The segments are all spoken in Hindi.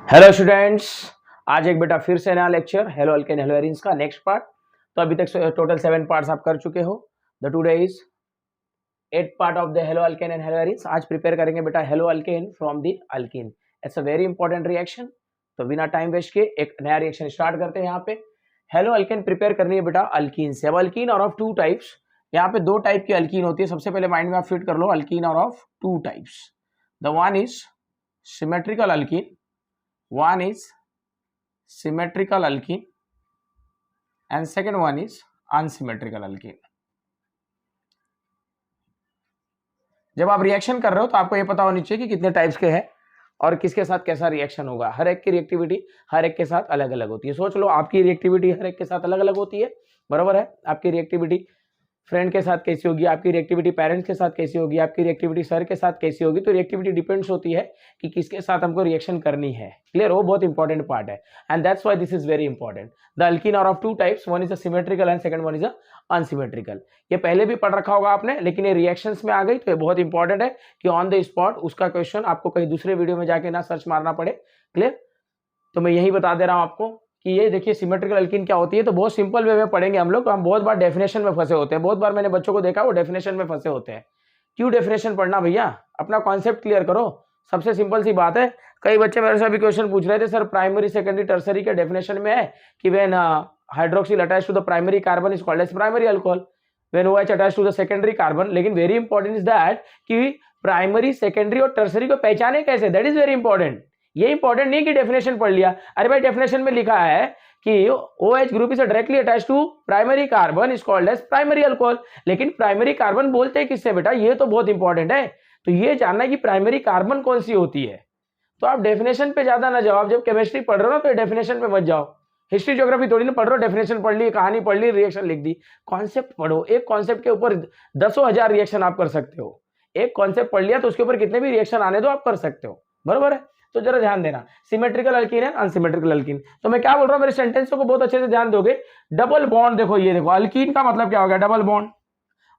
हेलो स्टूडेंट्स, आज एक बेटा फिर से नया lecture hello alkane hello arenes का नेक्स्ट पार्ट। तो अभी तक टोटल 7 पार्ट्स आप कर चुके हो। The today is 8 part of the hello alkane and hello arenes. आज प्रिपेयर करेंगे बेटा hello alkane from the alkyne. It's a very important reaction. तो बिना टाइम वेस्ट के एक नया रिएक्शन स्टार्ट करते हैं। यहाँ पे हेलो अल्केन प्रिपेयर करनी है बेटा अल्कीन से। अब अल्कीन और ऑफ टू टाइप्स, यहाँ पे दो टाइप की अल्कीन होती है। सबसे पहले माइंड में आप फिट कर लो, अल्कीन और of two types. The one is symmetrical alkyne, one is symmetrical alkene and second one is unsymmetrical alkene। जब आप रिएक्शन कर रहे हो तो आपको ये पता होनी चाहिए कि कितने टाइप्स के हैं और किसके साथ कैसा रिएक्शन होगा। हर एक की रिएक्टिविटी हर एक के साथ अलग अलग होती है। सोच लो, आपकी रिएक्टिविटी हर एक के साथ अलग अलग होती है, बराबर है। आपकी रिएक्टिविटी फ्रेंड के साथ कैसी होगी, आपकी रिएक्टिविटी पेरेंट्स के साथ कैसी होगी, आपकी रिएक्टिविटी सर के साथ कैसी होगी। तो रिएक्टिविटी डिपेंड्स होती है कि किसके साथ हमको रिएक्शन करनी है। क्लियर, वो बहुत इंपॉर्टेंट पार्ट है and that's why this is very important. The alkene are of two types, one is a symmetrical and second one is a unsymmetrical. ये पहले भी पढ़ रखा होगा आपने, लेकिन ये रिएक्शंस में आ गई तो ये बहुत इंपॉर्टेंट है कि ऑन द स्पॉट उसका क्वेश्चन आपको कहीं दूसरे वीडियो में जाके ना सर्च मारना पड़े। क्लियर, तो मैं यही बता दे रहा हूं आपको कि ये देखिए सिमेट्रिकल अल्कीन क्या होती है। तो बहुत सिंपल वे में पढ़ेंगे हम लोग। हम बहुत बार डेफिनेशन में फंसे होते हैं, बहुत बार मैंने बच्चों को देखा वो डेफिनेशन में फंसे होते हैं। क्यों डेफिनेशन पढ़ना भैया, अपना कॉन्सेप्ट क्लियर करो। सबसे सिंपल सी बात है। कई बच्चे मेरे से अभी क्वेश्चन पूछ रहे थे, सर प्राइमरी सेकेंडरी टर्सरी के डेफिनेशन में है कि when hydroxyl attach to the primary carbon is called as primary alcohol, when OH attach to the secondary carbon. लेकिन वेरी इंपॉर्टेंट इज दैट कि प्राइमरी सेकेंडरी और टर्सरी को पहचाने कैसे, दैट इज वेरी इंपॉर्टेंट। ये इंपॉर्टेंट नहीं कि डेफिनेशन पढ़ लिया। अरे भाई, डेफिनेशन में लिखा है कि OH group is directly attached to primary carbon is called as primary alcohol. लेकिन प्राइमरी कार्बन बोलते हैं किससे बेटा, ये तो बहुत इंपॉर्टेंट है। तो ये जानना है कि प्राइमरी कार्बन कौन सी होती है। तो आप डेफिनेशन पे ज्यादा ना जाओ। आप जब केमिस्ट्री पढ़ रहे हो ना तो डेफिनेशन पे मत जाओ। हिस्ट्री ज्योग्राफी थोड़ी ना पढ़ रहे हो, डेफिनेशन पढ़ ली, कहानी पढ़ ली, रिएक्शन लिख दी। कॉन्सेप्ट पढ़ो। एक कॉन्सेप्ट के ऊपर दसों हजार रिएक्शन आप कर सकते हो। एक कॉन्सेप्ट पढ़ लिया तो उसके ऊपर कितने भी रिएक्शन आने दो, आप कर सकते हो, बरोबर है। तो जरा ध्यान देना, सिमेट्रिकल अल्कीन है, अनसिमेट्रिकल अल्कीन। तो मैं क्या बोल रहा हूं, मेरे सेंटेंसों को बहुत अच्छे से ध्यान दोगे। डबल बॉन्ड देखो, ये देखो अल्कीन का मतलब क्या हो गया, double bond.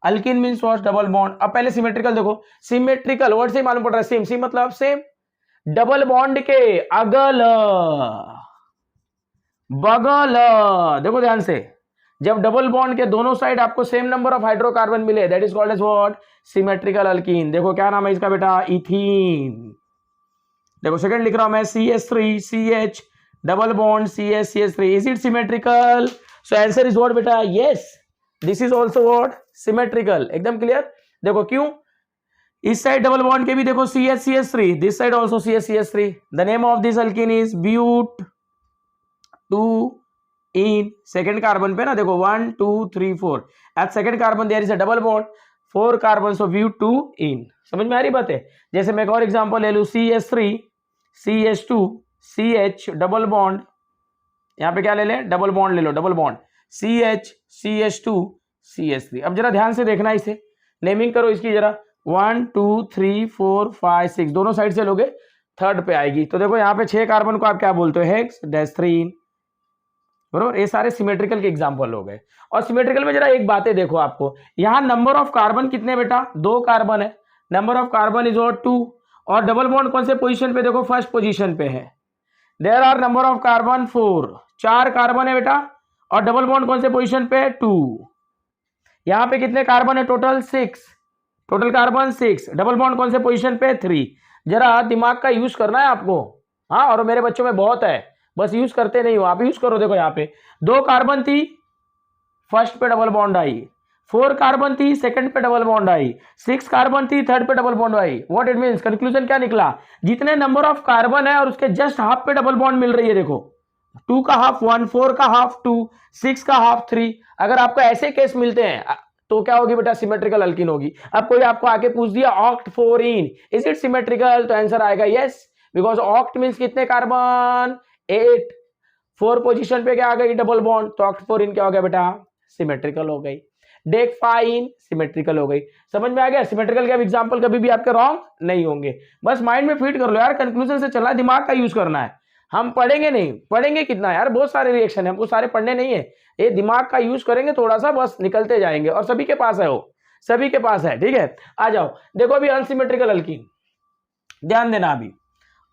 Alkyne means what, double bond. अब पहले सिमेट्रिकल देखो, सिमेट्रिकल वर्ड से ही मालूम पड़ रहा है, सेम। सी मतलब सेम। डबल बॉन्ड के अगल बगल, देखो ध्यान से, जब डबल बॉन्ड के दोनों साइड आपको सेम नंबर ऑफ हाइड्रोकार्बन मिले, that is called as what, symmetrical alkene. देखो क्या नाम है इसका बेटा, इथीन। देखो सेकंड लिख रहा हूं मैं, CH3 CH double bond CH3। Is it symmetrical? So answer is what बेटा, yes, this is also what, symmetrical. एकदम क्लियर। देखो क्यों, इस साइड डबल बॉन्ड के भी देखो CH3, this side also CH3। The name of this alkene is but 2 ene. Second carbon पे ना देखो 1 2 3 4, at second carbon there is a double bond, 4 carbon, so but 2 ene. समझ में आ रही बात है। जैसे मैं एक और एग्जांपल ले लूं, CH3 CH2 CH double bond, यहां पे क्या ले लें, डबल बॉन्ड ले लो, double bond CH CH2 CH3। अब जरा ध्यान से देखना, इसे नेमिंग करो इसकी जरा, 1 2 3 4 5 6, दोनों साइड से लोगे, थर्ड पे आएगी। तो देखो यहाँ पे 6 कार्बन को आप क्या बोलते हो, हेक्स डेस्ट्रीन, बरोबर। ये सारे सिमेट्रिकल के एग्जांपल हो गए। और सिमेट्रिकल में जरा एक बातें देखो, आपको यहाँ नंबर ऑफ कार्बन कितने बेटा, 2 कार्बन है, नंबर ऑफ कार्बन इज 2। और डबल बॉन्ड कौन से पोजीशन पे, देखो फर्स्ट पोजीशन पे है। There are number of carbon 4, 4 carbon है बेटा। और डबल बॉन्ड कौन से पोजीशन पे, 2। यहाँ पे कितने कार्बन है, total 6, total carbon 6। Double bond कौन से पोजीशन पे, 3। जरा दिमाग का यूज करना है आपको, हाँ। और मेरे बच्चों में बहुत है, बस यूज करते नहीं हो, आप यूज करो। देखो यहाँ पे 2 कार्बन थी, फर्स्ट पे डबल बॉन्ड आई, 4 कार्बन थी, सेकंड पे डबल बॉन्ड आई, 6 कार्बन थी, थर्ड पे double bond I. What it means, conclusion क्या निकला, जितने नंबर ऑफ कार्बन है और उसके जस्ट हाफ पे डबल बॉन्ड मिल रही है। देखो 2 का हाफ 1, 4 का हाफ 2, 6 का हाफ 3। अगर आपको ऐसे केस मिलते हैं तो क्या होगी बेटा, सिमेट्रिकल अल्कीन होगी। अब कोई आपको आके पूछ दिया oct 4 in, is it symmetrical, तो आंसर आएगा यस, बिकॉज ऑक्ट मींस कितने कार्बन, 8। 4 पोजीशन पे क्या आ गई, डबल बॉन्ड, तो ऑक्ट 4 इन क्या हो गया बेटा, सिमेट्रिकल हो गई। डेक 5 इन सिमेट्रिकल हो गई। समझ में आ गया, सिमेट्रिकल के अब एग्जांपल कभी भी आपके रॉन्ग नहीं होंगे। बस माइंड में फिट कर लो यार, कंक्लूजन से चलना है, दिमाग का यूज करना है। हम पढ़ेंगे नहीं, पढ़ेंगे कितना यार, बहुत सारे रिएक्शन है, हमको सारे पढ़ने नहीं है। ये दिमाग का यूज करेंगे थोड़ा सा, बस निकलते जाएंगे। और सभी के पास है वो, सभी के पास है, ठीक है। आ जाओ, देखो अभी अनसिमेट्रिकल अल्कीन, ध्यान देना। अभी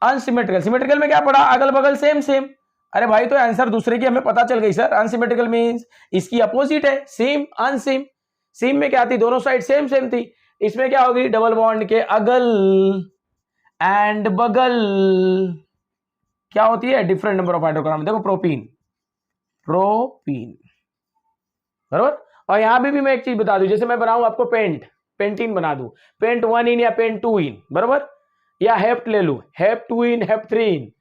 अनसिमेट्रिकल, सिमेट्रिकल में क्या पड़ा, अगल बगल सेम सेम। अरे भाई तो आंसर दूसरे की हमें पता चल गई सर, अनसिमेट्रिकल मींस इसकी अपोजिट है, सेम अनसेम। सेम में क्या थी, दोनों साइड सेम सेम थी, इसमें क्या होगी, डबल बॉन्ड के अगल एंड बगल क्या होती है, डिफरेंट नंबर ऑफ हाइड्रोकार्बन। देखो प्रोपीन, प्रोपीन बराबर। और यहां भी मैं एक चीज बता दूं, जैसे मैं बनाऊं आपको पेंट, पेंटीन बना दूं, पेंट 1 इन या पेंट 2 इन बराबर, या हेप्ट ले लूं, हेप्ट 2 इन, हेप्ट 3 इन।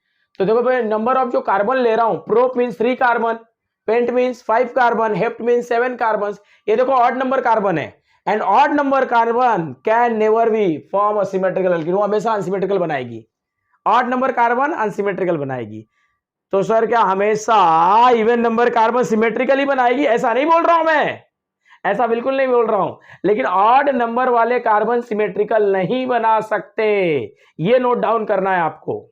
तो देखो भाई नंबर ऑफ जो कार्बन ले रहा हूं, prop means 3 carbon, pent means 5 carbon, hept means 7 carbon. ये देखो ऑड नंबर कार्बन है, and odd number carbon can never be form a symmetrical alkene, वो हमेशा अनसिमेट्रिकल बनाएगी। ऑड नंबर कार्बन अनसिमेट्रिकल बनाएगी। तो सर क्या हमेशा इवन नंबर कार्बन सिमेट्रिकल ही बनाएगी, ऐसा नहीं बोल रहा हूं मैं, ऐसा बिल्कुल नहीं बोल रहा हूं, लेकिन ऑड नंबर वाले कार्बन सिमेट्रिकल नहीं बना सकते, ये नोट डाउन करना है आपको,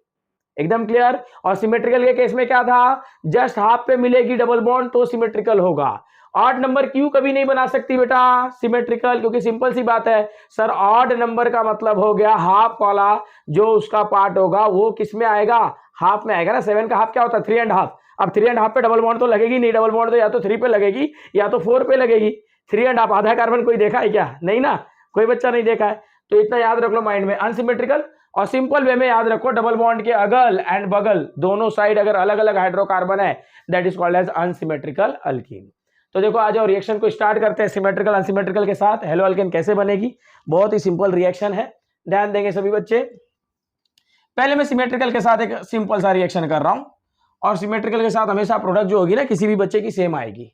एकदम क्लियर। और सिमेट्रिकल के केस में क्या था, जस्ट हाफ पे मिलेगी डबल बॉन्ड तो सिमेट्रिकल होगा। ऑड नंबर क्यों कभी नहीं बना सकती बेटा सिमेट्रिकल, क्योंकि सिंपल सी बात है सर, ऑड नंबर का मतलब हो गया हाफ वाला जो उसका पार्ट होगा वो किस में आएगा, हाफ में आएगा ना। 7 का हाफ क्या होता है, 3.5। अब 3.5 पे डबल बॉन्ड तो लगेगी नहीं, डबल बॉन्ड तो या तो 3 पे लगेगी या तो 4 पे लगेगी। 3.5 आधा कार्बन कोई देखा है क्या, नहीं ना, कोई बच्चा नहीं देखा है। तो इतना याद रख लो माइंड में, अनसिमेट्रिकल। और सिंपल वे में याद रखो, डबल बॉन्ड के अगल एंड बगल दोनों साइड अगर अलग अलग हाइड्रोकार्बन है, that is called as unsymmetrical alkene. तो देखो आ जाओ रिएक्शन को स्टार्ट करते हैं सिमेट्रिकल अनसिमेट्रिकल के साथ। हेलो अल्केन कैसे बनेगी, बहुत ही सिंपल रिएक्शन है, ध्यान देंगे सभी बच्चे। पहले मैं सिमेट्रिकल के साथ एक सिंपल सा रिएक्शन कर रहा हूं, और सिमेट्रिकल के साथ हमेशा प्रोडक्ट जो होगी ना किसी भी बच्चे की सेम आएगी,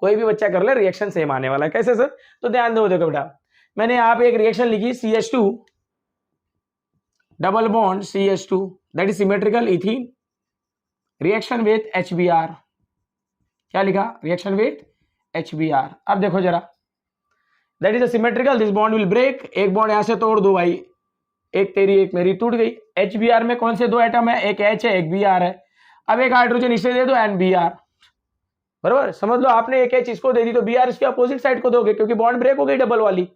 कोई भी बच्चा कर ले रिएक्शन सेम आने वाला है। कैसे सर, तो ध्यान दो, देखो बेटा मैंने यहाँ पे एक रिएक्शन लिखी CH2 double bond CH2 that is symmetrical ethene reaction with HBr। क्या लिखा, रिएक्शन विथ HBr। अब देखो जरा, that is a symmetrical, this bond will break, एक बॉन्ड यहां से तोड़ दो भाई, एक तेरी एक मेरी टूट गई। HBr में कौन से दो एटम है, एक H है एक Br है। अब एक हाइड्रोजन इसे दे दो NBr, बराबर। समझ लो आपने एक H इसको दे दी तो Br इसके अपोजिट साइड को दोगे, क्योंकि बॉन्ड ब्रेक हो गई डबल वाली,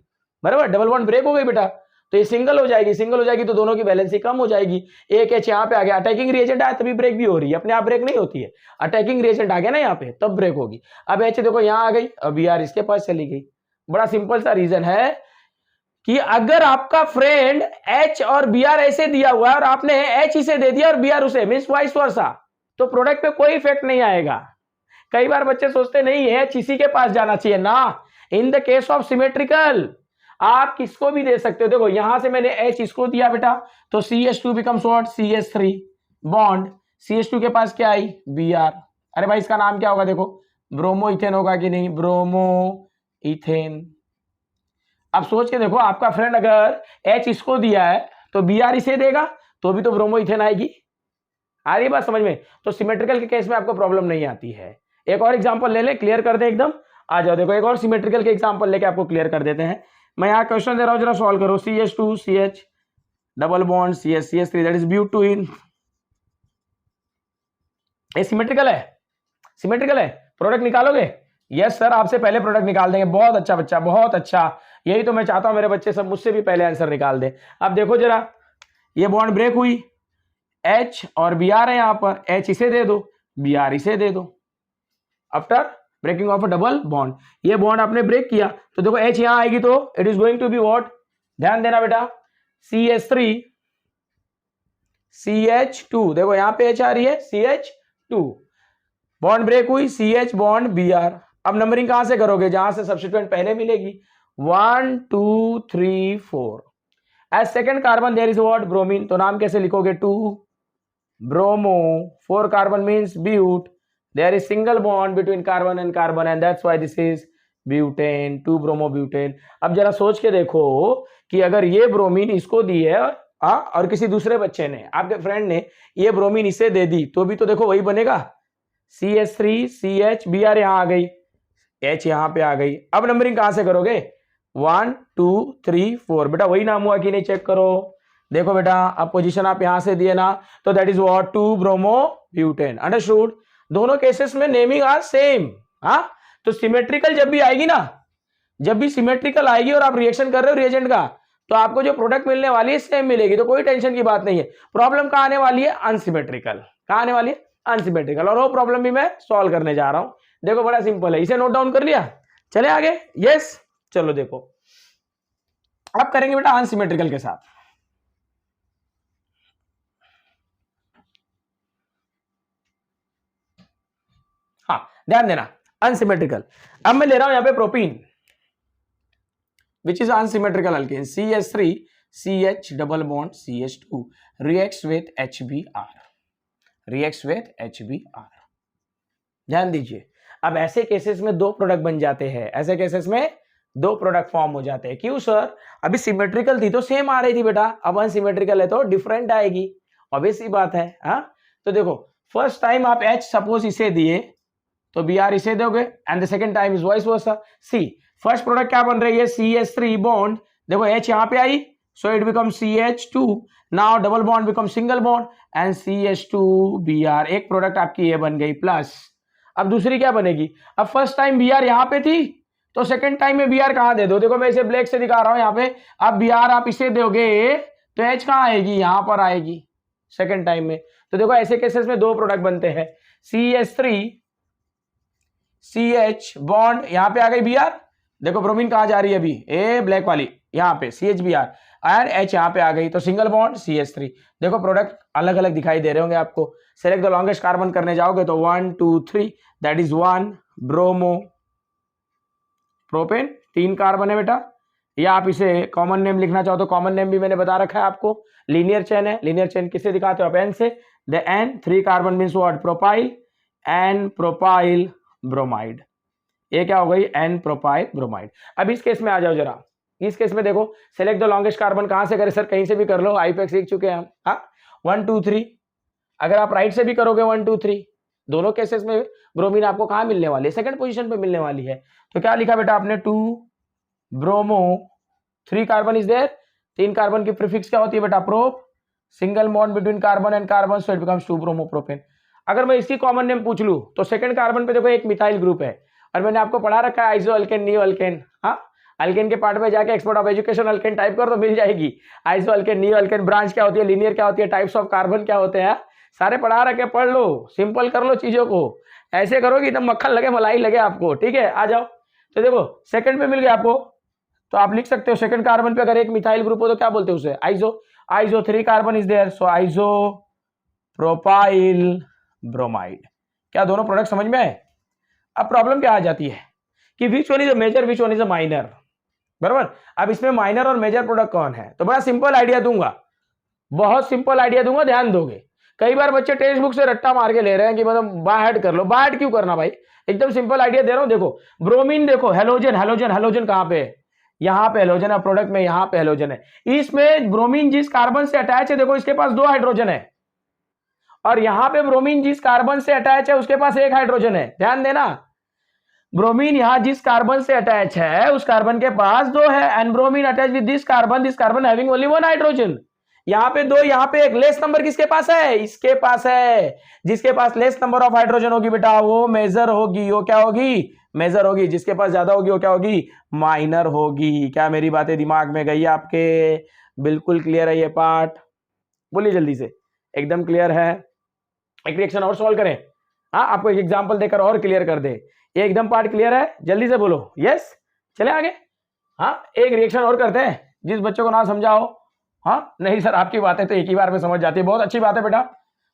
बराबर, डबल बॉन्ड ब्रेक हो गई बेटा, तो ये सिंगल हो जाएगी, सिंगल हो जाएगी तो दोनों की बैलेंसी कम हो जाएगी। एक H यहाँ पे आ गया, अटैकिंग रिएजेंट आया तभी ब्रेक भी हो रही है, अपने आप ब्रेक नहीं होती है, अटैकिंग रिएजेंट आ गया ना यहाँ पे तब ब्रेक होगी। अब H देखो यहाँ आ गई, अब Br इसके पास चली गई। बड़ा सिंपल सा रीजन है कि अगर आपका फ्रेंड H और Br ऐसे दिया हुआ है और आपने H इसे दे दिया और Br उसे, मींस वाइस वर्सा, तो प्रोडक्ट पे कोई इफेक्ट नहीं आएगा। कई बार बच्चे सोचते नहीं है H इसी के पास जाना चाहिए ना, in the case of symmetrical आप किसको भी दे सकते हो। देखो यहां से मैंने H इसको दिया बेटा, तो CH2 becomes what, CH3 bond, CH2 के पास क्या आई, Br। अरे भाई इसका नाम क्या होगा, देखो ब्रोमो इथेन होगा कि नहीं, ब्रोमो इथेन। अब सोच के देखो, आपका फ्रेंड अगर H इसको दिया है तो Br इसे देगा तो भी तो ब्रोमो इथेन आएगी। आ रही बात समझ में, तो सिमेट्रिकल के केस में आपको प्रॉब्लम नहीं आती है। एक और एग्जांपल ले ले, क्लियर कर दे एकदम। आ जाओ देखो एक और सिमेट्रिकल के एग्जांपल लेके आपको क्लियर कर देते हैं। मैं यहाँ क्वेश्चन दे रहा हूँ, जरा सॉल्व करो। CH2 CH double bond CH CH3 that is butane. ये सिमेट्रिकल है, सिमेट्रिकल है, प्रोडक्ट निकालोगे? यस सर, आपसे पहले प्रोडक्ट निकाल देंगे। बहुत अच्छा बच्चा, बहुत अच्छा, यही तो मैं चाहता हूं मेरे बच्चे सब मुझसे भी पहले आंसर निकाल दें। अब देखो जरा, ये बॉन्ड ब्रेक हुई, H और Br है यहाँ पर, H इसे दे दो, Br इसे दे दो। After breaking of a double bond, ये बॉन्ड आपने ब्रेक किया तो देखो H यहां आएगी तो it is going to be what, ध्यान देना बेटा, CH3 CH2, देखो यहां पे H आ रही है, CH2 बॉन्ड ब्रेक हुई, CH बॉन्ड Br। अब नंबरिंग कहां से करोगे, जहां से सब्स्टिट्यूएंट पहले मिलेगी, 1 2 3 4। As second carbon there is what, bromine, तो नाम कैसे लिखोगे, 2 bromo, 4 carbon means but, there is single bond between carbon and that's why this is butane, 2 bromobutane। अब जरा सोच के देखो कि अगर ये ब्रोमीन इसको दी है और किसी दूसरे बच्चे ने, आपके फ्रेंड ने ये ब्रोमीन इसे दे दी तो भी तो देखो वही बनेगा, CH3 CH Br यहां आ गई, H यहां पे आ गई। अब नंबरिंग कहां से करोगे, 1 2 3 4, बेटा वही नाम हुआ कि नहीं, चेक करो। देखो बेटा अब पोजीशन आप यहां से दिए ना, तो that is what, 2 bromobutane. Understood, दोनों केसेस में नेमिंग आर सेम। हाँ, तो सिमेट्रिकल जब भी आएगी ना, जब भी सिमेट्रिकल आएगी और आप रिएक्शन कर रहे हो रिएजेंट का, तो आपको जो प्रोडक्ट मिलने वाली है सेम मिलेगी, तो कोई टेंशन की बात नहीं है। प्रॉब्लम कहाँ आने वाली है? अनसिमेट्रिकल। कहाँ आने वाली है? अनसिमेट्रिकल। और वो प्रॉब्लम भी मैं सॉल्व करने जा रहा हूं। देखो बड़ा सिंपल है, इसे नोट डाउन कर लिया, चले आगे। यस, चलो देखो अब करेंगे बेटा अनसिमेट्रिकल के साथ। हाँ ध्यान देना, अनसिमेट्रिकल। अब मैं ले रहा हूं यहां पे propene which is unsymmetrical alkane, CH3 CH double bond CH2 reacts with HBr, reacts with HBr। ध्यान दीजिए, अब ऐसे केसेस में दो प्रोडक्ट बन जाते हैं, ऐसे केसेस में दो प्रोडक्ट फॉर्म हो जाते हैं। क्यों सर? अभी सिमेट्रिकल थी तो सेम आ रही थी बेटा, अब अनसिमेट्रिकल है तो डिफरेंट आएगी, ऑब्वियस सी बात है। हाँ तो देखो फर्स्ट टाइम आप H सपोज इसे दिए तो Br इसे दोगे, and the second time is vice versa. See first product क्या बन रही है? CH3 बॉन्ड, देखो H यहां पे आई, so it become CH2, now double bond become single bond and CH2Br, एक प्रोडक्ट आपकी ये बन गई प्लस। अब दूसरी क्या बनेगी? अब फर्स्ट टाइम Br यहां पे थी तो सेकंड टाइम में Br कहां दे दो? देखो मैं इसे ब्लैक से दिखा रहा हूं यहां पे, अब Br आप इसे दोगे तो H कहां आएगी? यहां पर आएगी सेकंड टाइम में। तो देखो ऐसे केसेस में दो प्रोडक्ट बनते हैं, CH3 CH बॉन्ड, यहां पे आ गई Br, देखो ब्रोमीन कहां जा रही है अभी? ए ब्लैक वाली यहां पे CHBr, और H यहां पे आ गई तो सिंगल बॉन्ड CH3। देखो प्रोडक्ट अलग अलग दिखाई दे रहे होंगे आपको। सेलेक्ट द लॉन्गेस्ट कार्बन करने जाओगे तो 1 2 3, that is 1 bromo propane, 3 carbon है बेटा। या आप इसे कॉमन नेम लिखना चाहो तो कॉमन नेम भी मैंने बता रखा है आपको, लीनियर चेन है। लीनियर चेन किससे दिखाते हो आप? N से। The N 3 carbon means what? Propyl, N propyl bromide, ये क्या हो गई? N propyl bromide. अब इस केस में आ जाओ जरा, इस केस में देखो सेलेक्ट द लॉन्गेस्ट कार्बन कहां से करें? सर कहीं से भी कर लो, आईपैक्स सीख चुके हैं हम। हाँ 1 2 3, अगर आप राइट से भी करोगे 1 2 3, दोनों केसेस में ब्रोमीन आपको कहां मिलने वाली है? सेकंड पोजीशन पे मिलने वाली है। तो क्या लिखा बेटा आपने? 2 bromo 3 carbon is there, 3 carbon की प्रीफिक्स क्या होती है बेटा? Prop, single bond between carbon and carbon, so it becomes 2 bromo propane. अगर मैं इसकी कॉमन नेम पूछ लूं तो सेकंड कार्बन पे देखो एक मिथाइल ग्रुप है, और मैंने आपको पढ़ा रखा है आइसो अल्केन नियो अल्केन। हाँ अल्केन के पार्ट में जाके expert of education alkane type कर तो मिल जाएगी। Iso alkane neo alkane, branch क्या होती है, लीनियर क्या होती है, टाइप्स ऑफ कार्बन क्या होते हैं, सारे पढ़ा रखे, पढ़ लो, सिंपल कर लो चीजों को। ऐसे करोगे एकदम मक्खन लगे मलाई लगे आपको। ठीक है आ जाओ, तो देखो सेकंड पे मिल गया आपको, तो आप लिख सकते हो सेकंड कार्बन पे अगर एक मिथाइल ग्रुप हो तो क्या बोलते हो उसे? Iso. Iso 3 carbon is there, so iso propyl bromide. क्या दोनों प्रोडक्ट समझ में आए? अब प्रॉब्लम क्या आ जाती है कि which one is a major, which one is a minor, बराबर। अब इसमें माइनर और मेजर प्रोडक्ट कौन है? तो बड़ा सिंपल आइडिया दूंगा, बहुत सिंपल आइडिया दूंगा, ध्यान दोगे। कई बार बच्चे टेक्स्ट बुक से रट्टा मार के ले रहे हैं कि मतलब बाहर कर लो, बाहर क्यों करना भाई, एकदम सिंपल आइडिया दे रहा हूं। देखो ब्रोमीन, देखो हेलोजन, हेलोजन हेलोजन कहां पे है? यहां पे हेलोजन है, प्रोडक्ट में यहां पे हेलोजन है। इसमें ब्रोमीन जिस कार्बन से अटैच है, देखो इसके पास 2 हाइड्रोजन है, और यहां पे ब्रोमीन जिस कार्बन से अटैच है उसके पास 1 हाइड्रोजन है। ध्यान देना, ब्रोमीन यहां जिस कार्बन से अटैच है उस कार्बन के पास 2 है, and bromine attach with this carbon having only 1 hydrogen. यहां पे 2, यहां पे 1, लेस नंबर किसके पास है? इसके पास है। जिसके पास लेस नंबर ऑफ हाइड्रोजन होगी बेटा वो मेजर होगी, वो क्या होगी? मेजर होगी। जिसके पास ज्यादा होगी वो क्या होगी? माइनर होगी। क्या मेरी बातें दिमाग में गई आपके? बिल्कुल क्लियर है ये पार्ट? बोलिए जल्दी से, एकदम क्लियर है? एक रिएक्शन और सॉल्व करें, हाँ आपको एक एग्जांपल देकर और क्लियर कर दे। ये एकदम पार्ट क्लियर है? जल्दी से बोलो यस, चले आगे। हाँ एक रिएक्शन और करते हैं, जिस बच्चों को ना समझाओ। हाँ नहीं सर आपकी बातें तो एक ही बार में समझ जाती है, बहुत अच्छी बात है बेटा,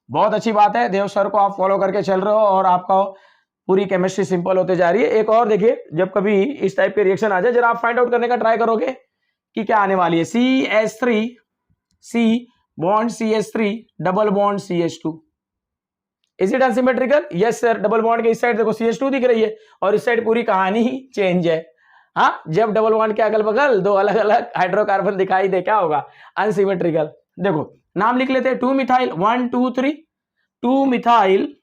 बहुत अच्छी बात है। देव सर को आप फॉलो करके चल रहे हो और आपका पूरी केमिस्ट्री सिंपल होते जा रही है। एक और देखिए, जब कभी इस टाइप के रिएक्शन आ जाए जरा आप फाइंड आउट करने का ट्राई करोगे कि क्या आने वाली है। CH3 C bond CH3 double bond CH2, is it unsymmetrical? Yes sir. Double bond के इस साइड देखो CH2 दिख रही है और इस साइड पूरी कहानी ही चेंज है। हाँ जब डबल बॉन्ड के अगल बगल 2 अलग अलग हाइड्रोकार्बन दिखाई दे क्या होगा? अनसिमेट्रिकल। देखो नाम लिख लेते हैं, 2 methyl 1 2 3, 2 methyl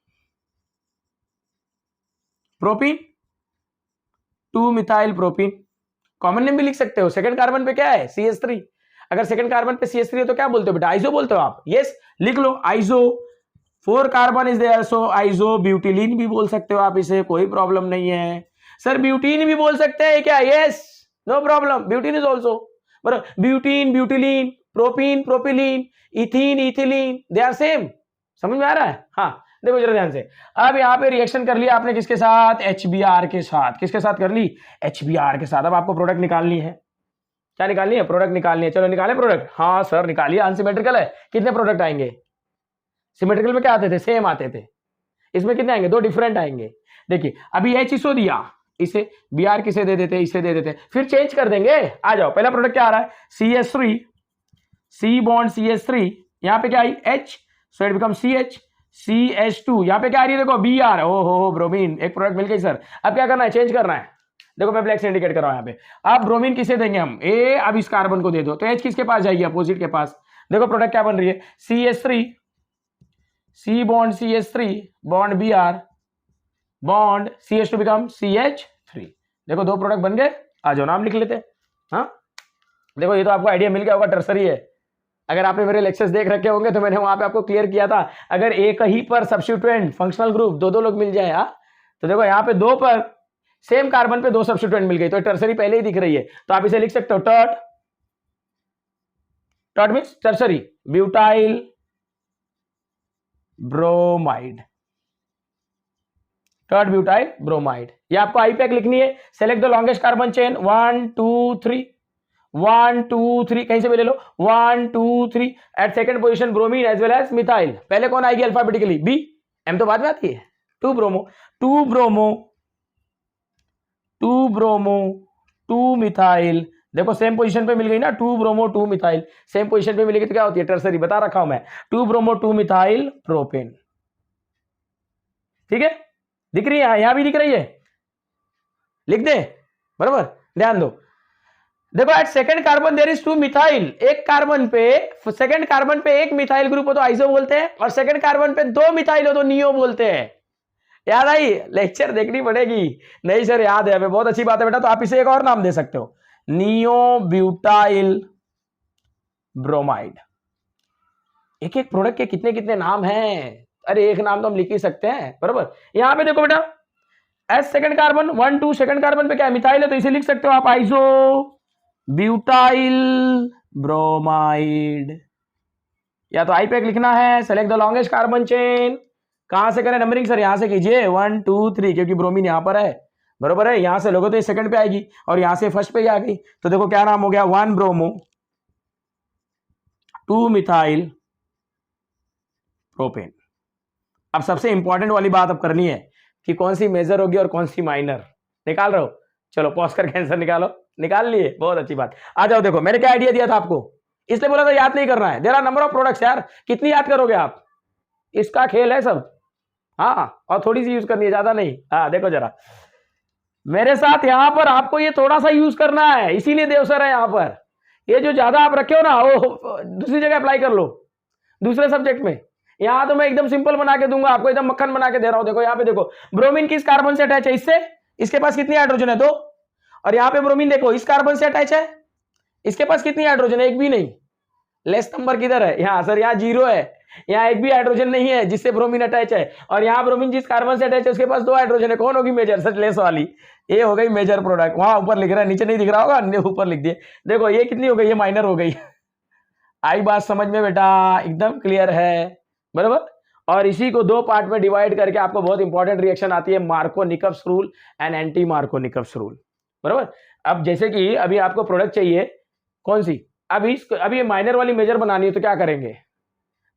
propene, 2 methyl propene. Common name भी लिख सकते हो। सेकंड कार्बन पे क्या है? CH3। अगर सेकंड कार्बन पे CH3 है तो क्या बोलते हो बेटा? आइसो बोलते हो आप। यस लिख लो iso. 4 carbon is there, so iso butylene भी बोल सकते हो आप इसे, कोई प्रॉब्लम नहीं है। सर ब्यूटीन भी बोल सकते हैं क्या? Yes no problem, butene is also. बराबर, butene butylene, propene propylene, ethene ethylene, they are same. समझ में आ रहा है? हाँ देखो जरा ध्यान से, अब यहाँ पे रिएक्शन कर लिया आपने किसके साथ? HBr के साथ। किसके साथ कर ली? HBr के साथ। अब आपको प्रोडक्ट निकालनी है। क्या निकालनी है? प्रोडक्ट निकालनी है। चलो निकाले प्रोडक्ट। हाँ सर निकालिए। अनसिमेट्रिकल है, कितने प्रोडक्ट आएंगे? सिमेट्रिकल में क्या आते थे? सेम आते थे। इसमें कितने आएंगे? 2 डिफरेंट आएंगे। देखिए अभी H इसको दिया, इसे Br किसे दे देते? इसे दे देते, फिर चेंज कर देंगे। आ जाओ, पहला प्रोडक्ट क्या आ रहा है? CH3, C बॉन्ड CH3, यहाँ पे क्या आई? H, so it become CH, CH2, यहाँ पे क्या आ रही है? देखो Br, ओहो ब्रोमीन, एक प्रोडक्ट मिल गई सर। अब क्या करना है? चेंज करना है। देखो मैं ब्लैक से इंडिकेट कर रहा हूं यहाँ पे। अब ब्रोमीन किसे देंगे हम? ए, अब इस कार्बन को दे दो, तो H किसके पास जाएगी? अपोजिट के पास। देखो प्रोडक्ट क्या बन रही है? CH3, C bond CH3 bond Br bond CH2 become CH3। देखो 2 प्रोडक्ट बन गए। आ जाओ नाम लिख लेते। हाँ देखो ये तो आपको आइडिया मिल गया होगा, टर्सरी है। अगर आपने मेरे लेक्चर्स देख रखे होंगे तो मैंने वहां पे आपको क्लियर किया था, अगर एक ही पर सब्स्टिट्यूएंट फंक्शनल ग्रुप 2 लोग मिल जाए, हाँ तो देखो यहाँ पे 2 पर सेम कार्बन पे 2 सब्स्टिट्यूएंट मिल गई, तो टर्सरी पहले ही दिख रही है, तो आप इसे लिख सकते हो tert. Tert means tertiary, butyl bromide, tert butyl bromide. ये आपको आईपैक लिखनी है। Select the longest carbon chain, 1 2 3, 1 2 3, कहीं से भी ले लो, 1 2 3। At second position bromine as well as methyl. पहले कौन आएगी अल्फाबेटिकली? बी, एम तो बाद में आती है। 2 ब्रोमो 2 ब्रोमो 2 ब्रोमो 2 मिथाइल। देखो सेम पोजीशन पे मिल गई ना, 2 ब्रोमो 2 मिथाइल, सेम पोजीशन पे मिलेगी तो क्या होती है? टर्सरी, बता रखा हूं मैं। 2 ब्रोमो 2 मिथाइल प्रोपेन। ठीक है, दिख रही है? यहां भी दिख रही है, लिख दे बराबर। ध्यान दो, देखो at second carbon there is 2 methyl. एक कार्बन पे, सेकंड कार्बन पे एक मिथाइल ग्रुप हो तो आइसो बोलते हैं, और सेकंड कार्बन पे 2 मिथाइल हो तो नियो बोलते हैं। याद आई? लेक्चर देखनी पड़ेगी। नहीं सर याद है हमें, बहुत अच्छी बात है बेटा। तो आप इसे एक और नाम दे सकते हो, नियो ब्यूटाइल ब्रोमाइड। एक एक प्रोडक्ट के कितने कितने नाम हैं? अरे एक नाम तो हम लिख ही सकते हैं बराबर। यहां पे देखो बेटा, S second carbon 1 2, second carbon पे क्या है? मिथाइल है, तो इसे लिख सकते हो आप आइसो ब्यूटाइल ब्रोमाइड। या तो आईपैक लिखना है, select the longest carbon chain. कहां से करें नंबरिंग? सर यहां से कीजिए 1 2 3, क्योंकि ब्रोमीन यहां पर है बरोबर है। यहां से लोगों तो ये सेकंड पे आएगी और यहां से फर्स्ट पे ही आ गई, तो देखो क्या नाम हो गया? 1 ब्रोमो 2 मिथाइल प्रोपेन। अब सबसे इंपॉर्टेंट वाली बात अब करनी है कि कौन सी मेजर होगी और कौन सी माइनर। निकाल रहे हो? चलो पॉज करके आंसर निकालो। निकाल लिए, बहुत अच्छी बात। आ जाओ, देखो मैंने क्या आइडिया दिया था आपको, इसलिए बोला था याद नहीं करना है। There are number of products यार, कितनी याद करोगे आप? इसका खेल है सब। हाँ, और थोड़ी सी यूज करनी है, ज्यादा नहीं। हाँ देखो जरा मेरे साथ, यहां पर आपको ये थोड़ा सा यूज करना है, इसीलिए देव सर है यहां पर। ये जो ज्यादा आप रखे हो ना, वो दूसरी जगह अप्लाई कर लो, दूसरे सब्जेक्ट में। यहां तो मैं एकदम सिंपल बना के दूंगा आपको, एकदम मक्खन बना के दे रहा हूं। देखो यहाँ पे देखो, ब्रोमीन किस कार्बन से अटैच है? इससे। इसके पास कितनी हाइड्रोजन है? 2। और यहाँ पे ब्रोमीन देखो इस कार्बन से अटैच है, इसके पास कितनी हाइड्रोजन है? एक भी नहीं। लेस नंबर किधर है? यहाँ सर, यहाँ 0 है, यहाँ एक भी हाइड्रोजन नहीं है जिससे ब्रोमीन अटैच है। और यहाँ ब्रोमीन जिस कार्बन से अटैच है उसके पास 2 हाइड्रोजन है। कौन होगी मेजर? सर लेस वाली। ये हो गई मेजर प्रोडक्ट। वहां ऊपर लिख रहा है, नीचे नहीं दिख रहा होगा, ऊपर लिख दिए। देखो ये कितनी हो गई? ये माइनर हो गई। आई बात समझ में बेटा? एकदम क्लियर है बराबर। और इसी को 2 पार्ट में डिवाइड करके आपको बहुत इंपॉर्टेंट रिएक्शन आती है, Markovnikov's rule and anti Markovnikov's rule बराबर। अब जैसे कि अभी आपको प्रोडक्ट चाहिए कौन सी? अभी माइनर वाली मेजर बनानी है तो क्या करेंगे?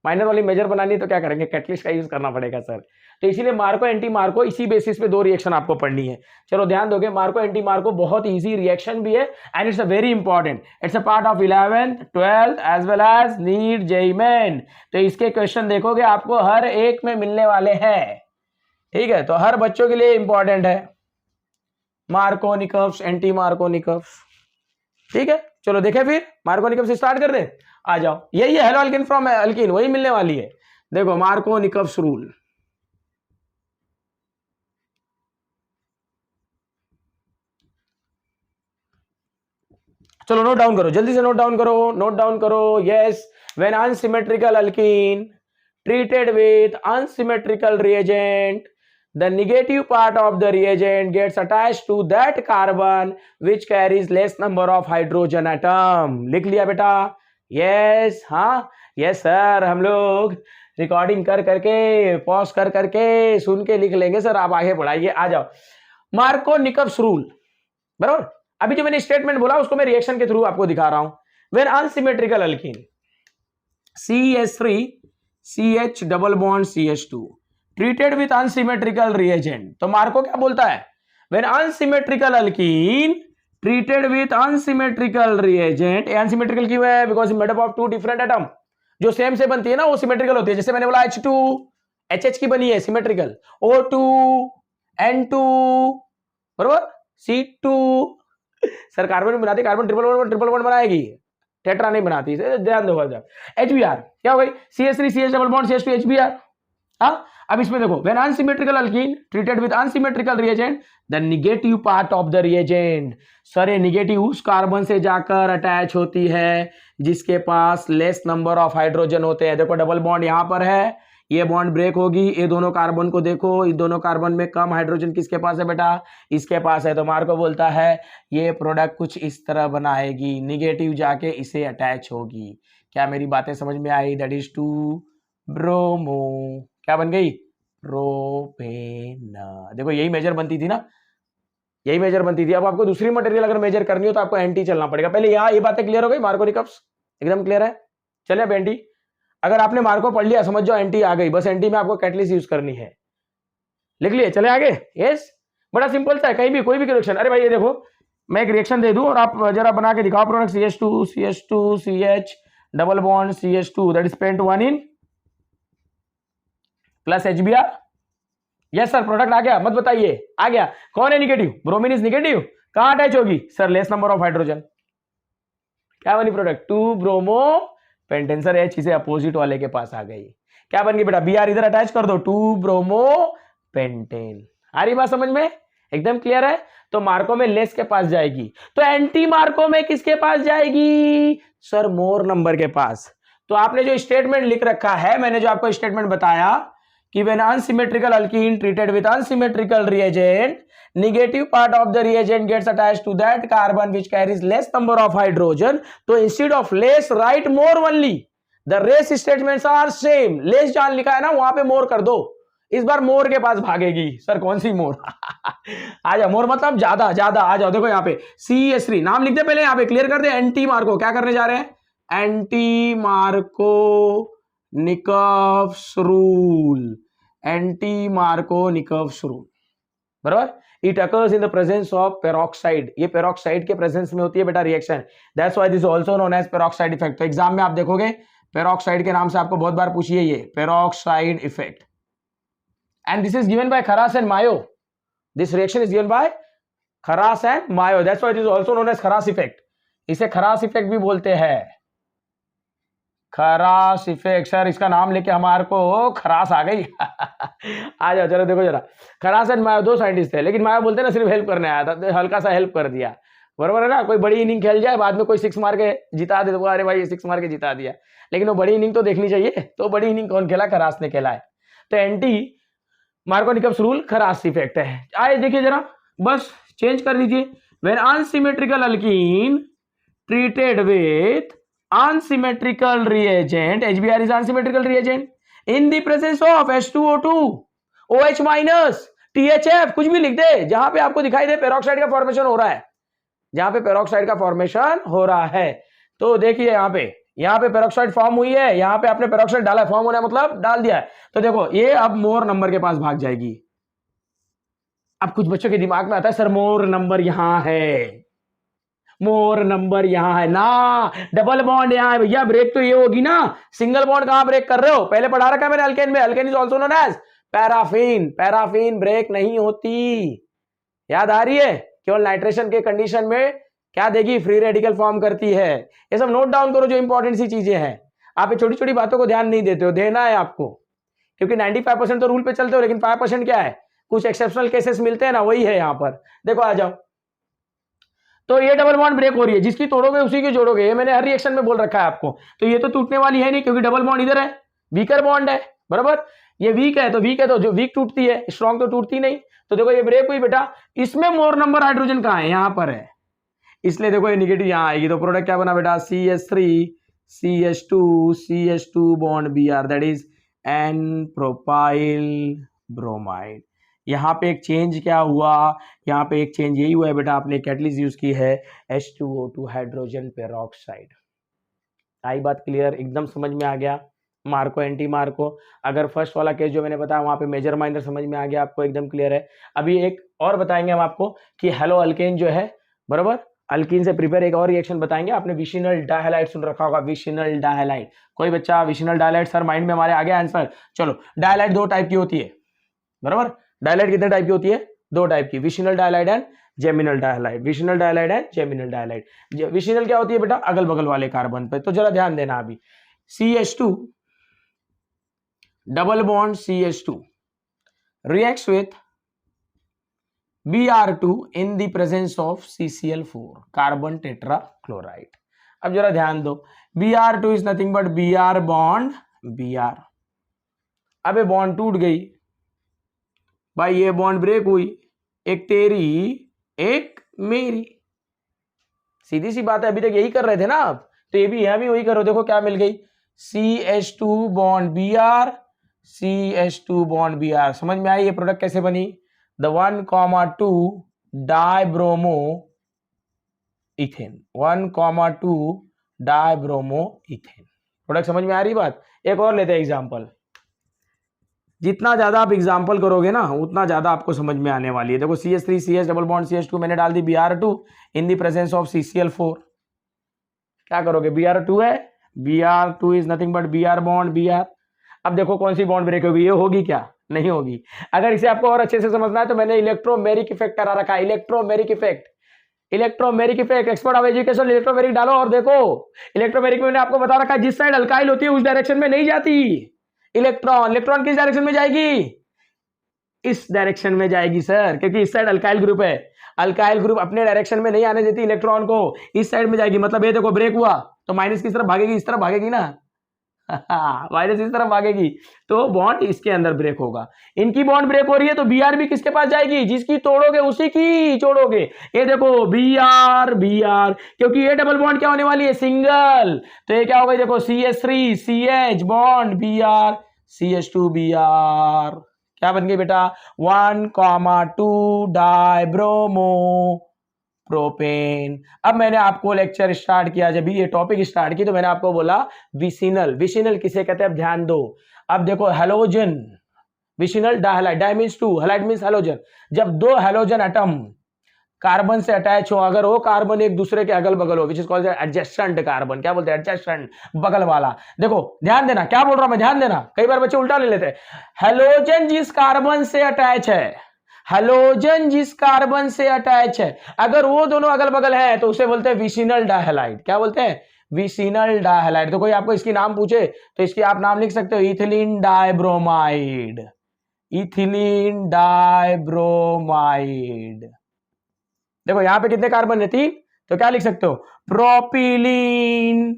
माइनर वाली मेजर बनानी है तो क्या करेंगे? कैटलिस्ट का यूज करना पड़ेगा सर। तो इसीलिए मार्को एंटी मार्को, इसी बेसिस पे 2 रिएक्शन आपको पढ़नी है। चलो ध्यान दोगे, मार्को एंटी मार्को बहुत इजी रिएक्शन भी है and it's a very important. It's a part of 11th 12th as well as NEET JEE Main. तो इसके क्वेश्चन देखोगे आपको हर एक में मिलने वाले हैं। ठीक है, तो हर बच्चों के लिए इंपॉर्टेंट है मार्कोनिकव्स, एंटी मार्कोनिकव्स। ठीक है, चलो देखें फिर मार्कोनिकव्स स्टार्ट कर दे। आ जाओ, यही है हेलो अल्किन फ्रॉम अल्किन, वही मिलने वाली है। देखो मार्कोनिकव्स रूल, चलो नोट डाउन करो, जल्दी से नोट डाउन करो, नोट डाउन करो। Yes, when unsymmetrical alkyne treated with unsymmetrical reagent the negative part of the reagent gets attached to that carbon which carries less number of hydrogen atom. लिख लिया बेटा? yes, हाँ yes सर, हम लोग रिकॉर्डिंग कर करके पॉज कर करके सुन के लिख लेंगे सर, आप आगे बढ़ाइए, आ जाओ। मार्कोनिकव्स रूल, बराबर। अभी जो मैंने स्टेटमेंट बोला उसको मैं रिएक्शन के थ्रू आपको दिखा रहा हूं। When unsymmetrical alkene CH3 CH double bond CH2 treated with unsymmetrical reagent, तो मार्को क्या बोलता है? When unsymmetrical alkene treated with unsymmetrical reagent, unsymmetrical क्यों है? Because made up of two different atom, जो सेम से बनती है ना वो सिमेट्रिकल होती है। जैसे मैंने बोला H2 HH की बनी है सिमेट्रिकल, O2 N2, बरोबर, C2 सर कार्बन में बनाती, कार्बन ट्रिपल बॉन्ड बनाएगी, टेट्रा नहीं बनाती, ध्यान दो। HBr क्या हो गई? CH3 CH double bond CH2 HBr। हाँ, अब इसमें देखो, when unsymmetrical alkene treated with unsymmetrical reagent the negative part of the reagent, sir ये नेगेटिव उस कार्बन से जाकर अटैच होती है जिसके पास लेस नंबर ऑफ हाइड्रोजन होते हैं। देखो डबल बॉन्ड यहां पर है, ये बॉन्ड ब्रेक होगी, ये दोनों कार्बन को देखो, इस दोनों कार्बन में कम हाइड्रोजन किसके पास है बेटा? इसके पास है। तो मार्को बोलता है ये प्रोडक्ट कुछ इस तरह बनाएगी, निगेटिव जाके इसे अटैच होगी। क्या मेरी बातें समझ में आई? दैट इज टू ब्रोमो, क्या बन गई? प्रोपेन। देखो यही मेजर बनती थी ना, यही मेजर बनती थी। अब आपको दूसरी मटेरियल अगर मेजर करनी हो तो आपको एंटी चलना पड़ेगा। पहले यहाँ ये बातें क्लियर हो गई, मार्कोनिकव्स एकदम क्लियर है। चलिए अब एंटी, अगर आपने मार्को पढ़ लिया समझ जाओ एंटी आ गई, बस एंटी में आपको कैटलिस्ट यूज करनी है, लिख लिए। चले आगे। यस, बड़ा सिंपल सा है, कहीं भी कोई भी रिएक्शन। अरे भाई ये देखो मैं एक रिएक्शन दे दूं और आप जरा बना के दिखाओ product CH2 CH double bond CH2 that is pent 1 ene plus HBr। Yes sir, product आ गया, मत बताइए आ गया। कौन है निगेटिव? ब्रोमीन इज निगेटिव, कहां अटैच होगी? Sir less number of hydrogen. क्या बनी product? 2 bromo pentane. Sir H इसे अपोजिट वाले के पास आ गई, क्या बन गई बेटा? Br इधर अटैच कर दो, 2 ब्रोमो पेंटेन। आ रही बात समझ में? एकदम क्लियर है। तो मार्को में लेस के पास जाएगी, तो एंटी मार्को में किसके पास जाएगी? सर मोर नंबर के पास। तो आपने जो स्टेटमेंट लिख रखा है, मैंने जो आपको स्टेटमेंट बताया कि when unsymmetrical alkene treated with unsymmetrical reagent negative part of the reagent gets attached to that carbon which carries less number of hydrogen, तो instead of less write more only, the rest statements are same। less जहां लिखा है ना वहां पे more कर दो, इस बार मोर के पास भागेगी। सर कौन सी मोर? आ जाओ, मोर मतलब ज्यादा ज्यादा। आ जाओ, देखो यहाँ पे CH3 नाम लिख दे, पहले यहाँ पे क्लियर कर दे। एंटी मार्को क्या करने जा रहे हैं? Anti Markovnikov rule, anti Markovnikov rule, बराबर। It occurs in the presence of peroxide, ये पेरोक्साइड के प्रेजेंस में होती है बेटा reaction, that's why this is also known as peroxide effect. तो एग्जाम में आप देखोगे पेरोक्साइड के नाम से आपको बहुत बार पूछिए ये peroxide effect, and this is given by Kharasch and Mayo. This reaction is given by Kharasch and Mayo, that's why this is also known as Kharasch effect. इसे खरास इफेक्ट भी बोलते हैं, खरास इफेक्ट। सर इसका नाम लेके हमारे को खरास आ गई। आ जाओ, चलो देखो जरा, खरास एंड मायो दो साइंटिस्ट थे, लेकिन मायो बोलते ना सिर्फ हेल्प करने आया था, तो हल्का सा हेल्प कर दिया, बरोबर है ना। कोई बड़ी इनिंग खेल जाए, बाद में कोई 6 मार के जिता दे, तो अरे भाई 6 मार के जिता दिया, लेकिन वो बड़ी इनिंग तो देखनी चाहिए। तो बड़ी इनिंग कौन खेला? खरास ने खेला है। तो एंटी मार्कोनिकव्स रूल खरास इफेक्ट है। आए देखिए जरा, बस चेंज कर दीजिए। When unsymmetrical alkene treated with unsymmetrical reagent, HBr is unsymmetrical reagent, in the presence of H2O2, OH minus, THF, कुछ भी लिख दे जहां पे आपको दिखाई दे पेरोक्साइड का फॉर्मेशन हो रहा है, जहां पे पेरोक्साइड का फॉर्मेशन हो रहा है। तो देखिए यहाँ पे पेरोक्साइड फॉर्म हुई है, यहाँ पे आपने पेरोक्साइड डाला है, फॉर्म होना मतलब डाल दिया है। तो देखो ये अब मोर नंबर के पास भाग जाएगी। अब कुछ बच्चों के दिमाग में आता है सर मोर नंबर यहां है, मोर नंबर यहां है ना, डबल बॉन्ड यहां है भैया, ब्रेक तो ये होगी ना। सिंगल बॉन्ड कहां ब्रेक कर रहे हो? पहले पढ़ा रखा है मैंने अल्केन में, alkane is also known as paraffin. Paraffin break नहीं होती, याद आ रही है? केवल नाइट्रेशन के कंडीशन में क्या देगी? फ्री रेडिकल फॉर्म करती है। ये सब नोट डाउन करो जो इंपॉर्टेंट सी चीजें हैं। आप ये छोटी छोटी बातों को ध्यान नहीं देते हो, देना है आपको, क्योंकि 95% तो रूल पे चलते हो, लेकिन 5% क्या है? कुछ एक्सेप्शनल केसेस मिलते हैं ना, वही है यहाँ पर। देखो आ जाओ, तो ये डबल बॉन्ड ब्रेक हो रही है, जिसकी तोड़ोगे उसी की जोड़ोगे, ये मैंने हर रिएक्शन में बोल रखा है आपको। तो ये तो टूटने वाली है नहीं, क्योंकि डबल बॉन्ड इधर है, वीकर बॉन्ड है, बराबर। ये वीक है तो वीक है, तो जो वीक टूटती है, स्ट्रॉन्ग तो टूटती नहीं। तो देखो ये ब्रेक हुई बेटा, इसमें मोर नंबर हाइड्रोजन कहाँ है, यहां पर है, इसलिए देखो ये निगेटिव यहां आएगी। तो प्रोडक्ट क्या बना बेटा, CH3CH2 bond Br, that is an propyl bromide. यहाँ पे एक चेंज क्या हुआ, यहाँ पे एक चेंज यही हुआ है बेटा, आपने कैटलिस्ट यूज की है H2O2 हाइड्रोजन पेरोक्साइड। आई बात क्लियर, एकदम समझ में आ गया। मार्को एंटी मार्को, अगर फर्स्ट वाला केस जो मैंने बताया वहां पे मेजर माइनर समझ में आ गया आपको, एकदम क्लियर है। अभी एक और बताएंगे हम आपको कि हेलो अल्केन जो है, बराबर, अल्कीन से प्रिपेयर एक और रिएक्शन बताएंगे। आपने विशिनल डायहाइलाइड सुन रखा होगा, विशिनल डायहाइलाइड। कोई बच्चा विशिनल डायहाइलाइड सर माइंड में हमारे आ गया आंसर? चलो, डायहाइलाइड दो टाइप की होती है, बराबर। डायहाइलाइड कितने टाइप की होती है, दो टाइप की, vicinal dihalide and geminal dihalide. Vicinal dihalide and geminal dihalide. Vicinal क्या होती है बेटा, अगल बगल वाले कार्बन पे। तो जरा ध्यान देना, अभी CH2 double bond CH2 reacts with Br2 in the presence of CCl4 carbon tetrachloride। अब जरा ध्यान दो, Br2 is nothing but Br bond Br। अब ये बॉन्ड टूट गई भाई, ये बॉन्ड ब्रेक हुई, एक तेरी एक मेरी, सीधी सी बात है। अभी तक यही कर रहे थे ना आप, तो ये भी यहां भी वही करो। देखो क्या मिल गई, CH2 bond Br, CH2 bond Br। समझ में आई ये प्रोडक्ट कैसे बनी, the 1,2 dibromo ethane, 1,2 dibromo ethane. Product समझ में आ रही बात। एक और लेते हैं एग्जांपल, जितना ज्यादा आप एग्जांपल करोगे ना उतना ज्यादा आपको समझ में आने वाली है। देखो CH3 CH double bond CH2 मैंने डाल दी Br2 in the presence of CCl4। क्या करोगे, Br2 है, Br2 is nothing but Br bond Br। अब देखो कौन सी बॉन्ड ब्रेक होगी, ये होगी क्या, नहीं होगी। अगर इसे आपको और अच्छे से समझना है तो मैंने इलेक्ट्रोमेरिक इफेक्ट करा रखा है, electromeric effect, electromeric effect, expert of education, electromeric डालो और देखो। इलेक्ट्रोमेरिक में मैंने आपको बता रखा है जिस साइड अल्काइल होती है उस डायरेक्शन में नहीं जाती इलेक्ट्रॉन। इलेक्ट्रॉन किस डायरेक्शन में जाएगी, इस डायरेक्शन में जाएगी सर, क्योंकि इस साइड अल्काइल ग्रुप है। अल्काइल ग्रुप अपने डायरेक्शन में नहीं आने देती इलेक्ट्रॉन को, इस साइड में जाएगी। मतलब ये देखो ब्रेक हुआ तो माइनस किस तरफ भागेगी, इस तरफ भागेगी ना वायरस इस तरफ भागेगी, तो बॉन्ड इसके अंदर ब्रेक होगा। इनकी बॉन्ड ब्रेक हो रही है तो Br भी किसके पास जाएगी, जिसकी तोड़ोगे उसी की जोड़ोगे। ये देखो Br Br, क्योंकि ये डबल बॉन्ड क्या होने वाली है, सिंगल। तो ये क्या होगा, देखो CH3 CH bond Br CH2 Br, क्या बन गई बेटा, 1,2 डाइब्रोमो प्रोपेन। अब मैंने आपको लेक्चर स्टार्ट किया, जब ये टॉपिक स्टार्ट की तो मैंने आपको बोला विसिनल। विसिनल किसे कहते हैं, अब ध्यान दो। अब देखो halogen, vicinal dihalide, di means 2, halide means halogen. जब दो हेलोजन एटम कार्बन से अटैच हो, अगर वो कार्बन एक दूसरे के अगल बगल हो, which is called adjacent carbon. क्या बोलते हैं, एडजेसेंट, बगल वाला। देखो ध्यान देना, क्या बोल रहा हूं मैं, ध्यान देना, कई बार बच्चे उल्टा ले लेते हैं। हेलोजन जिस कार्बन से अटैच है, हेलोजन जिस कार्बन से अटैच है, अगर वो दोनों अगल बगल है तो उसे बोलते हैं विसिनल डायहाइलाइड। क्या बोलते हैं, विसिनल डायहाइलाइड। तो कोई आपको इसकी नाम पूछे तो इसकी आप नाम लिख सकते हो, इथिलीन डाइब्रोमाइड, इथिलीन डाइब्रोमाइड। देखो यहां पे कितने कार्बन है, 3, तो क्या लिख सकते हो, प्रोपिलीन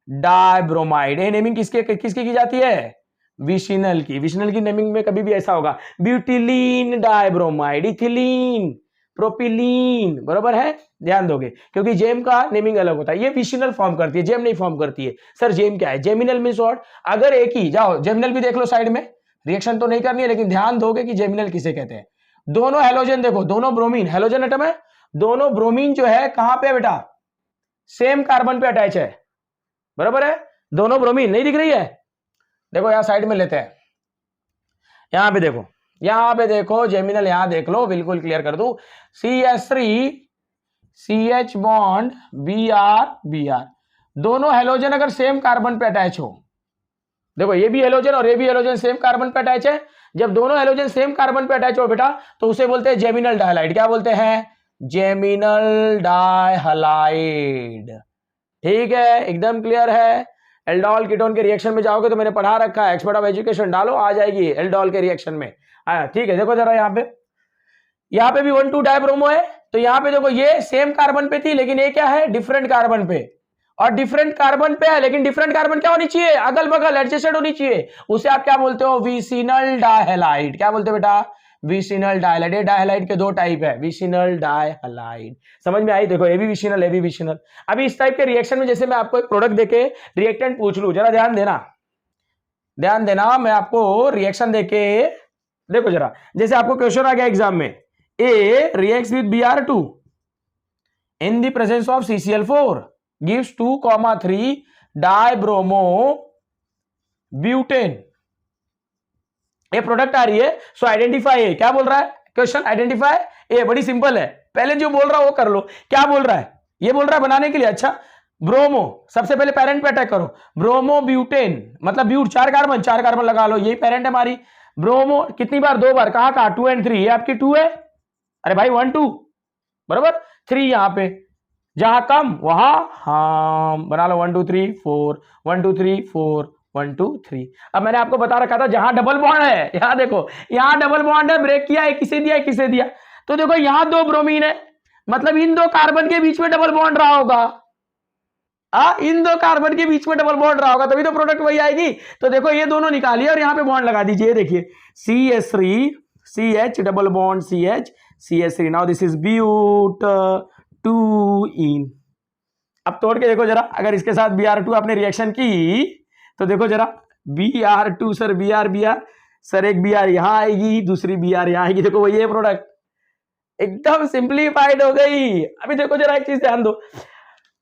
डाइब्रोमाइड। ये नेमिंग किसकी की जाती है, विसिनल की। विसिनल की नेमिंग में कभी भी ऐसा होगा, ब्यूटिलीन डाइब्रोमाइड, इथिलीन, प्रोपिलीन, बराबर है। ध्यान दोगे क्योंकि जेम का नेमिंग अलग होता है, ये विसिनल फॉर्म करती है, जेम नहीं फॉर्म करती है। सर जेम क्या है, जेमिनल मींस व्हाट, अगर एक ही, जाओ जेमिनल भी देख लो साइड में, रिएक्शन तो नहीं करनी है लेकिन ध्यान दोगे कि जेमिनल किसे कहते हैं। दोनों हेलोजन देखो, दोनों ब्रोमीन, हेलोजन एटम है, दोनों ब्रोमीन जो है कहां पे है बेटा, सेम कार्बन पे अटैच है, बराबर है। दोनों ब्रोमीन नहीं दिख रही है, देखो यहां साइड में लेते हैं, यहां पे देखो, यहां पे देखो जेमिनल, यहां देख लो, बिल्कुल क्लियर कर दूं, CH3 CH bond Br Br, दोनों हेलोजन अगर सेम कार्बन पे अटैच हो, देखो ये भी हेलोजन और ये भी हेलोजन सेम कार्बन पे अटैच है, जब दोनों हेलोजन सेम कार्बन पे अटैच हो बेटा तो उसे बोलते हैं जेमिनल डायहाइलाइड। क्या बोलते हैं, जेमिनल डायहाइलाइड। ठीक है, एकदम क्लियर है। एल्डोल कीटोन के रिएक्शन में जाओगे तो मैंने पढ़ा रखा है, एक्सपर्ट ऑफ एजुकेशन डालो, आ जाएगी एल्डोल के रिएक्शन में। ठीक है, देखो जरा यहाँ पे भी 1,2 डाइब्रोमो है, तो यहाँ पे देखो ये सेम कार्बन पे थी लेकिन ये क्या है, डिफरेंट कार्बन पे, और डिफरेंट कार्बन पे है, लेकिन डिफरेंट कार्बन क्या होनी चाहिए, अगल बगल एडजेसेंट होनी चाहिए, उसे आप क्या बोलते हो, विसिनल डायहलाइड। क्या बोलते हो बेटा, विसिनल डायहलाइड। ये डायहलाइड के दो टाइप है, विसिनल डायहलाइड। समझ में आई, देखो A B vicinal, A B vicinal. अभी इस टाइप के रिएक्शन में जैसे मैं आपको एक प्रोडक्ट देके रिएक्टेंट पूछ लूं, जरा ध्यान देना, ध्यान देना, मैं आपको रिएक्शन देके, देखो जरा, जैसे आपको क्वेश्चन आ गया एग्जाम में, A reacts with Br2 in the presence of CCl4 gives 2,3 dibromo butane. ये प्रोडक्ट आ रही है, सो आइडेंटिफाई ए। क्या बोल रहा है क्वेश्चन, आइडेंटिफाई ए। बड़ी सिंपल है, पहले जो बोल रहा है वो कर लो। क्या बोल रहा है, ये बोल रहा है बनाने के लिए, अच्छा ब्रोमो, सबसे पहले पेरेंट पे अटैक करो, ब्रोमो ब्यूटेन मतलब ब्यूट, 4 कार्बन, 4 कार्बन लगा लो, यही पेरेंट है हमारी। ब्रोमो कितनी बार, 2 बार, कहां कहां, 2 और 3, ये आपकी 2 है, अरे भाई 1 2 बराबर, 3 यहां पे, जहां कम वहां हाँ बना लो, 1 2 3 4, 1 2 3 4, 1 2 3। अब मैंने आपको बता रखा था जहां डबल बॉन्ड है, यहां देखो, यहां डबल बॉन्ड है, ब्रेक किया है, किसे दिया, किसे दिया, तो देखो यहां 2 ब्रोमीन है, मतलब इन 2 कार्बन के बीच में डबल बॉन्ड रहा होगा, इन 2 कार्बन के बीच में डबल बॉन्ड रहा होगा, तभी तो प्रोडक्ट वही आएगी। तो देखो ये दोनों निकालिए और यहां पे बॉन्ड लगा दीजिए, देखिए CH3 CH double bond CH CH3, now this is but 2इन। अब तोड़ के देखो जरा, अगर इसके साथ Br2 आपने रिएक्शन की तो देखो जरा, Br2 सर, Br सर, एक Br यहां आएगी, दूसरी Br यहां आएगी, देखो वही है प्रोडक्ट, एकदम सिंप्लीफाइड हो गई। अभी देखो जरा एक चीज ध्यान दो,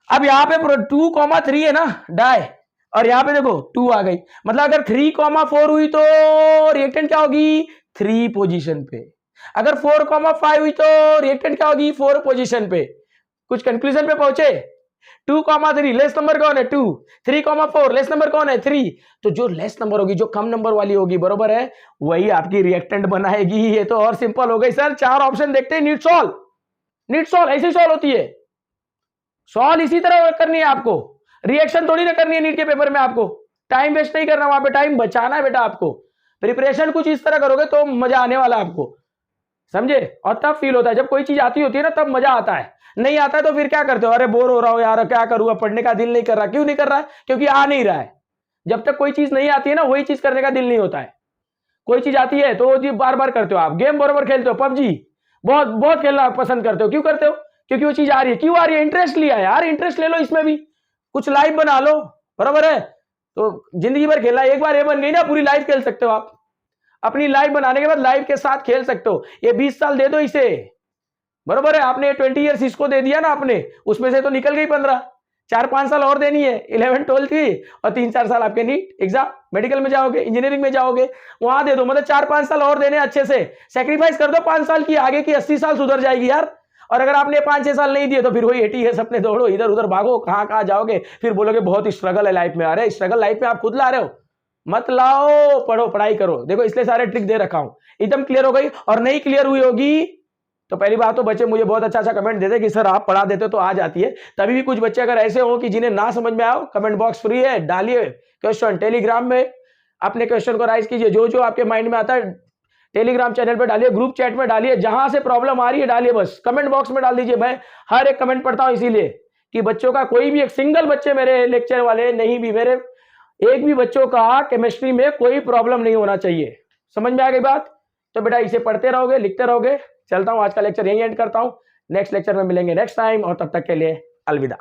अब यहाँ पे 2,3 है ना डाई, और यहाँ पे देखो 2 आ गई, मतलब अगर 3,4 हुई तो रिएक्टेंट क्या होगी, 3 पोजीशन पे, अगर 4,5 हुई तो रिएक्टेंट क्या होगी, 4 पोजीशन पे। कुछ कंक्लूजन पे पहुंचे, 2,3 लेस नंबर कौन है, 2, 3,4 लेस नंबर कौन है, 3, तो जो लेस नंबर होगी, जो कम नंबर वाली होगी, बरोबर है, वही आपकी रिएक्टेंट बनाएगी। ये तो और सिंपल हो गई सर, 4 ऑप्शन देखते हैं, नीट सॉल्व, नीट सॉल्व ऐसे सॉल्व होती है, सॉल्व इसी तरह करनी है आपको, रिएक्शन थोड़ी ना करनी है नीट के पेपर में, आपको टाइम वेस्ट नहीं करना, वहां पे टाइम बचाना है बेटा आपको। प्रिपरेशन कुछ इस तरह करोगे तो मजा आने वाला है आपको, समझे, और तब फील होता है, जब कोई चीज आती होती है ना तब मजा आता है, नहीं आता है तो फिर क्या करते हो, अरे बोर हो रहा हो यार, क्या करूंगा, पढ़ने का दिल नहीं कर रहा, क्यों नहीं कर रहा है, क्योंकि आ नहीं रहा है। जब तक कोई चीज नहीं आती है ना, वही चीज करने का दिल नहीं होता है, कोई चीज आती है तो वो चीज बार बार करते हो आप, गेम बराबर खेलते हो, पबजी बहुत बहुत खेलना पसंद करते हो, क्यों करते हो, क्योंकि वो चीज आ रही है, क्यों आ रही है, इंटरेस्ट लिया है यार, इंटरेस्ट ले लो इसमें भी, कुछ लाइफ बना लो, बराबर है, तो जिंदगी भर खेलना, एक बार ये बन गई ना पूरी लाइफ खेल सकते हो आप, अपनी लाइफ बनाने के बाद लाइफ के साथ खेल सकते हो। ये 20 साल दे दो इसे, बराबर है, आपने 20 ईयर्स इसको दे दिया ना आपने, उसमें से तो निकल गई 15, 4-5 साल और देनी है, 11 12 की, और 3-4 साल आपके नीट एग्जाम, मेडिकल में जाओगे, इंजीनियरिंग में जाओगे, वहां दे दो, मतलब 4-5 साल और देने अच्छे से, सेक्रीफाइस कर दो 5 साल की, आगे की 80 साल सुधर जाएगी यार। और अगर आपने 5-6 साल नहीं दिए तो फिर वही 80 ईयर्स अपने दौड़ो, इधर उधर भागो, कहां कहां जाओगे, फिर बोलोगे बहुत स्ट्रगल है लाइफ में, अरे स्ट्रगल लाइफ में आप खुद ला रहे हो, मत लाओ, पढ़ो, पढ़ाई करो, देखो इसलिए सारे ट्रिक दे रखा हूं, एकदम क्लियर हो गई। और नहीं क्लियर हुई होगी तो पहली बात तो बच्चे मुझे बहुत अच्छा कमेंट देते कि सर आप पढ़ा देते तो आ जाती है, तभी भी कुछ बच्चे अगर ऐसे हो कि जिन्हें ना समझ में आओ, कमेंट बॉक्स फ्री है, डालिए क्वेश्चन, टेलीग्राम में अपने क्वेश्चन को राइज कीजिए, जो जो आपके माइंड में आता है टेलीग्राम चैनल पे डालिए, ग्रुप चैट में डालिए, जहां से प्रॉब्लम आ रही है डालिए, बस कमेंट बॉक्स में डाल दीजिए, मैं हर एक कमेंट पढ़ता हूं, इसीलिए कि बच्चों का कोई भी एक सिंगल बच्चे मेरे लेक्चर वाले नहीं भी, मेरे एक भी बच्चों का केमिस्ट्री में कोई प्रॉब्लम नहीं होना चाहिए। समझ में आ गई बात, तो बेटा इसे पढ़ते रहोगे, लिखते रहोगे। चलता हूं, आज का लेक्चर यहीं एंड करता हूं, नेक्स्ट लेक्चर में मिलेंगे नेक्स्ट टाइम, और तब तक के लिए अलविदा।